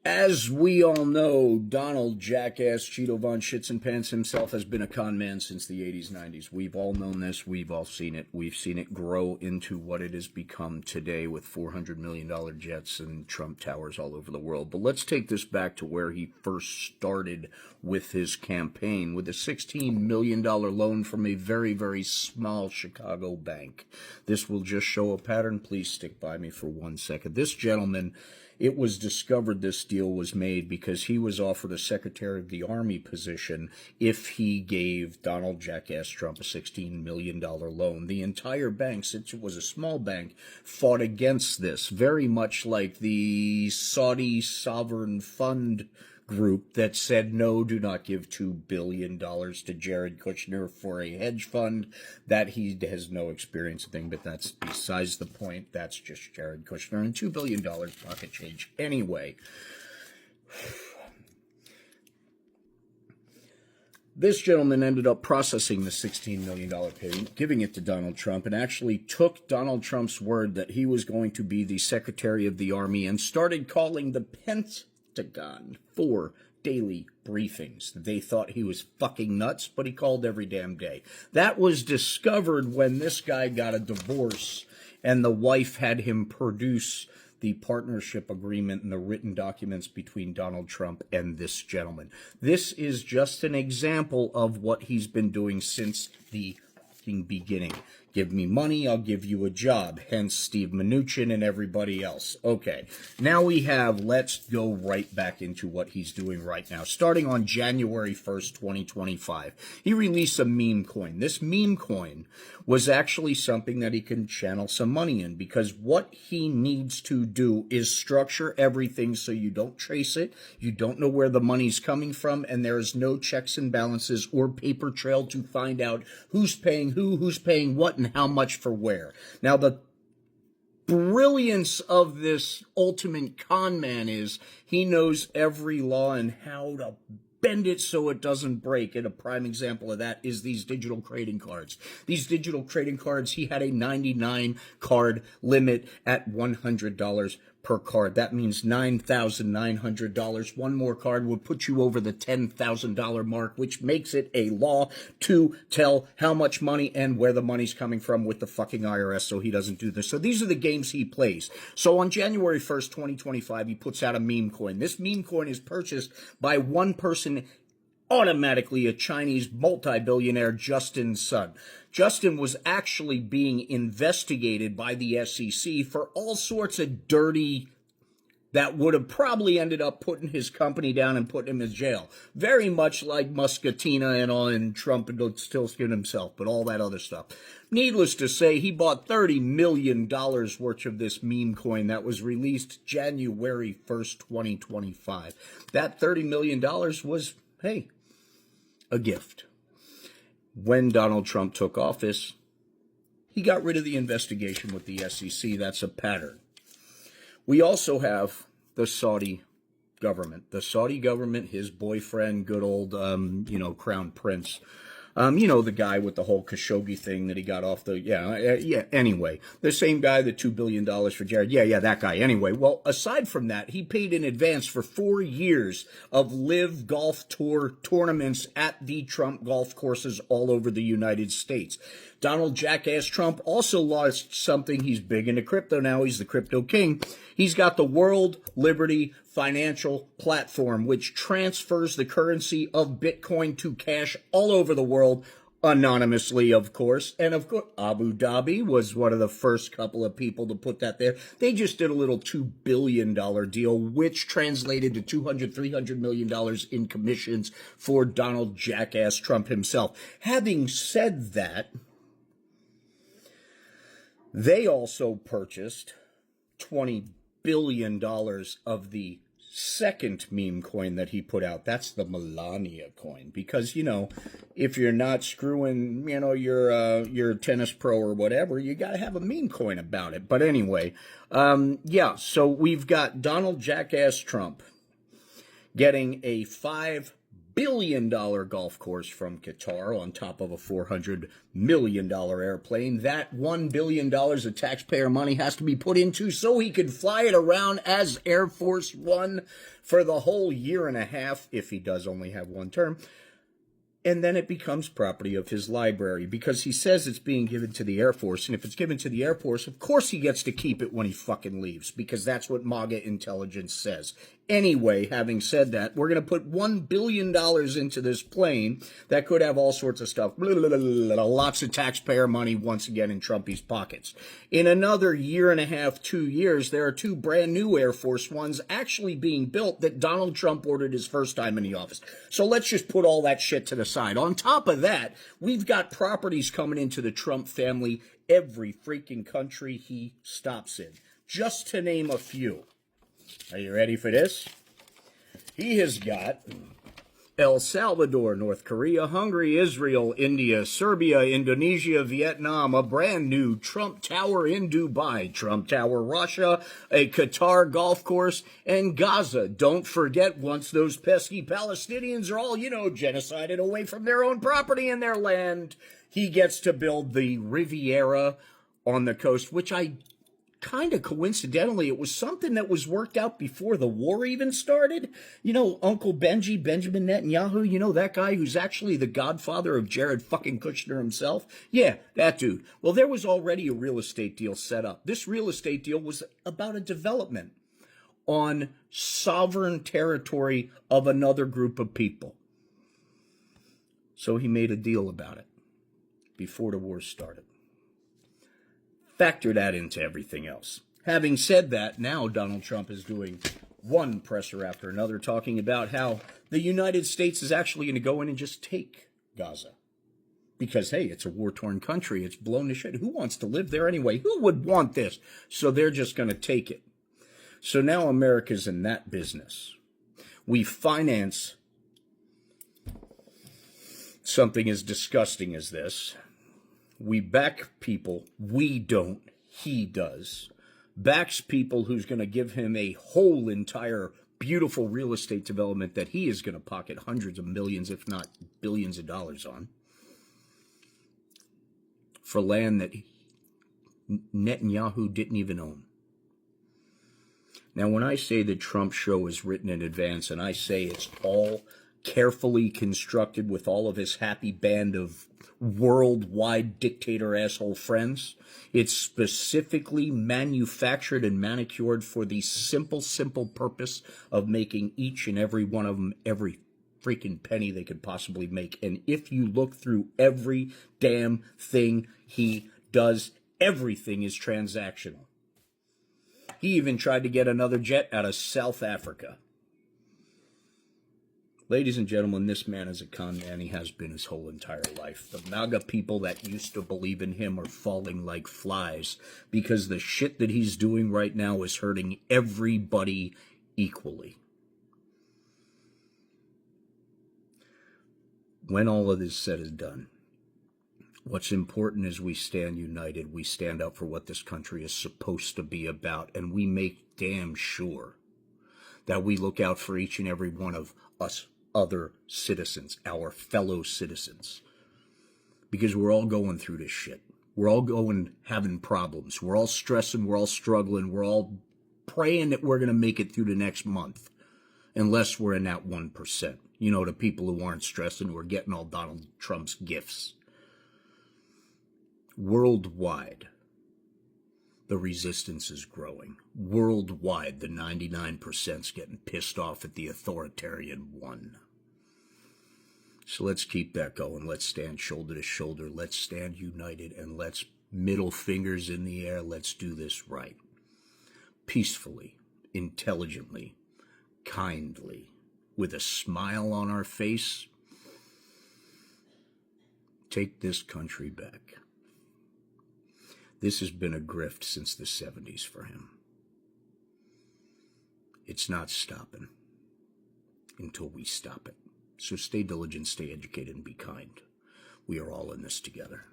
As we all know, Donald Jackass Cheeto Von Shits and Pants himself has been a con man since the 80s, 90s. We've all known this. We've all seen it. We've seen it grow into what it has become today with $400 million jets and Trump towers all over the world. But let's take this back to where he first started with his campaign with a $16 million loan from a very, very small Chicago bank. This will just show a pattern. Please stick by me for 1 second. This gentleman, it was discovered this deal was made because he was offered a Secretary of the Army position if he gave Donald Jackass Trump a $16 million loan. The entire bank, since it was a small bank, fought against this, very much like the Saudi Sovereign Fund group that said, no, do not give $2 billion to Jared Kushner for a hedge fund that he has no experience in, but that's besides the point. That's just Jared Kushner and $2 billion pocket change anyway. This gentleman ended up processing the $16 million payment, giving it to Donald Trump, and actually took Donald Trump's word that he was going to be the Secretary of the Army and started calling the Pentagon for daily briefings. They thought he was fucking nuts, but he called every damn day. That was discovered when this guy got a divorce and the wife had him produce the partnership agreement and the written documents between Donald Trump and this gentleman. This is just an example of what he's been doing since the beginning. Give me money, I'll give you a job. Hence Steve Mnuchin and everybody else. Okay, now let's go right back into what he's doing right now. Starting on January 1st, 2025, he released a meme coin. This meme coin was actually something that he can channel some money in, because what he needs to do is structure everything so you don't trace it, you don't know where the money's coming from, and there is no checks and balances or paper trail to find out who's paying who's paying what, and how much for where. Now, the brilliance of this ultimate con man is he knows every law and how to bend it so it doesn't break. And a prime example of that is these digital trading cards. These digital trading cards, he had a 99 card limit at $100 per card. That means $9,900. One more card would put you over the $10,000 mark, which makes it a law to tell how much money and where the money's coming from with the fucking IRS, so he doesn't do this. So these are the games he plays. So on January 1st, 2025, he puts out a meme coin. This meme coin is purchased by one person, automatically a Chinese multi-billionaire, Justin's son. Justin was actually being investigated by the SEC for all sorts of dirty that would have probably ended up putting his company down and putting him in jail. Very much like Muscatina and all, and Trump and still skin himself, but all that other stuff. Needless to say, he bought $30 million worth of this meme coin that was released January 1st, 2025. That $30 million was, hey, a gift. When Donald Trump took office, he got rid of the investigation with the SEC. That's a pattern. We also have the Saudi government. The Saudi government, his boyfriend, good old, Crown Prince. The guy with the whole Khashoggi thing that he got off the, anyway. The same guy, the $2 billion for Jared. That guy. Anyway, well, aside from that, he paid in advance for 4 years of live golf tour tournaments at the Trump golf courses all over the United States. Donald Jackass Trump also launched something. He's big into crypto now. He's the crypto king. He's got the World Liberty Financial Platform, which transfers the currency of Bitcoin to cash all over the world, anonymously, of course. And of course, Abu Dhabi was one of the first couple of people to put that there. They just did a little $2 billion deal, which translated to $300 million in commissions for Donald Jackass Trump himself. Having said that, they also purchased $20 billion of the second meme coin that he put out. That's the Melania coin. Because, if you're not screwing, your tennis pro or whatever, you got to have a meme coin about it. But anyway, so we've got Donald Jackass Trump getting a $5 billion golf course from Qatar on top of a $400 million airplane. That $1 billion of taxpayer money has to be put into so he could fly it around as Air Force One for the whole year and a half, if he does only have one term. And then it becomes property of his library because he says it's being given to the Air Force. And if it's given to the Air Force, of course he gets to keep it when he fucking leaves because that's what MAGA intelligence says. Anyway, having said that, we're going to put $1 billion into this plane that could have all sorts of stuff. Lots of taxpayer money once again in Trumpy's pockets. In another year and a half, 2 years, there are 2 brand new Air Force Ones actually being built that Donald Trump ordered his first time in the office. So let's just put all that shit to the side. On top of that, we've got properties coming into the Trump family every freaking country he stops in. Just to name a few. Are you ready for this? He has got El Salvador, North Korea, Hungary, Israel, India, Serbia, Indonesia, Vietnam, a brand new Trump Tower in Dubai, Trump Tower, Russia, a Qatar golf course, and Gaza. Don't forget, once those pesky Palestinians are all, genocided away from their own property and their land, he gets to build the Riviera on the coast, which I kind of coincidentally, it was something that was worked out before the war even started. Uncle Benji, Benjamin Netanyahu, that guy who's actually the godfather of Jared fucking Kushner himself. Yeah, that dude. Well, there was already a real estate deal set up. This real estate deal was about a development on sovereign territory of another group of people. So he made a deal about it before the war started. Factor that into everything else. Having said that, now Donald Trump is doing one presser after another talking about how the United States is actually going to go in and just take Gaza. Because, hey, it's a war-torn country. It's blown to shit. Who wants to live there anyway? Who would want this? So they're just going to take it. So now America's in that business. We finance something as disgusting as this. We back people. We don't. He does. Backs people who's going to give him a whole entire beautiful real estate development that he is going to pocket hundreds of millions, if not billions of dollars on. For land that Netanyahu didn't even own. Now, when I say the Trump show is written in advance, and I say it's all carefully constructed with all of his happy band of worldwide dictator asshole friends. It's specifically manufactured and manicured for the simple purpose of making each and every one of them every freaking penny they could possibly make. And if you look through every damn thing he does, everything is transactional. He even tried to get another jet out of South Africa. Ladies and gentlemen, this man is a con man. He has been his whole entire life. The MAGA people that used to believe in him are falling like flies because the shit that he's doing right now is hurting everybody equally. When all of this said is done, what's important is we stand united. We stand up for what this country is supposed to be about, and we make damn sure that we look out for each and every one of us other citizens, our fellow citizens, because we're all going through this shit. We're all having problems. We're all stressing. We're all struggling. We're all praying that we're going to make it through the next month, unless we're in that 1%. The people who aren't stressing, who are getting all Donald Trump's gifts. Worldwide, the resistance is growing. Worldwide, the 99%'s getting pissed off at the authoritarian one. So let's keep that going. Let's stand shoulder to shoulder. Let's stand united, and let's middle fingers in the air. Let's do this right. Peacefully, intelligently, kindly, with a smile on our face. Take this country back. This has been a grift since the 70s for him. It's not stopping until we stop it. So stay diligent, stay educated, and be kind. We are all in this together.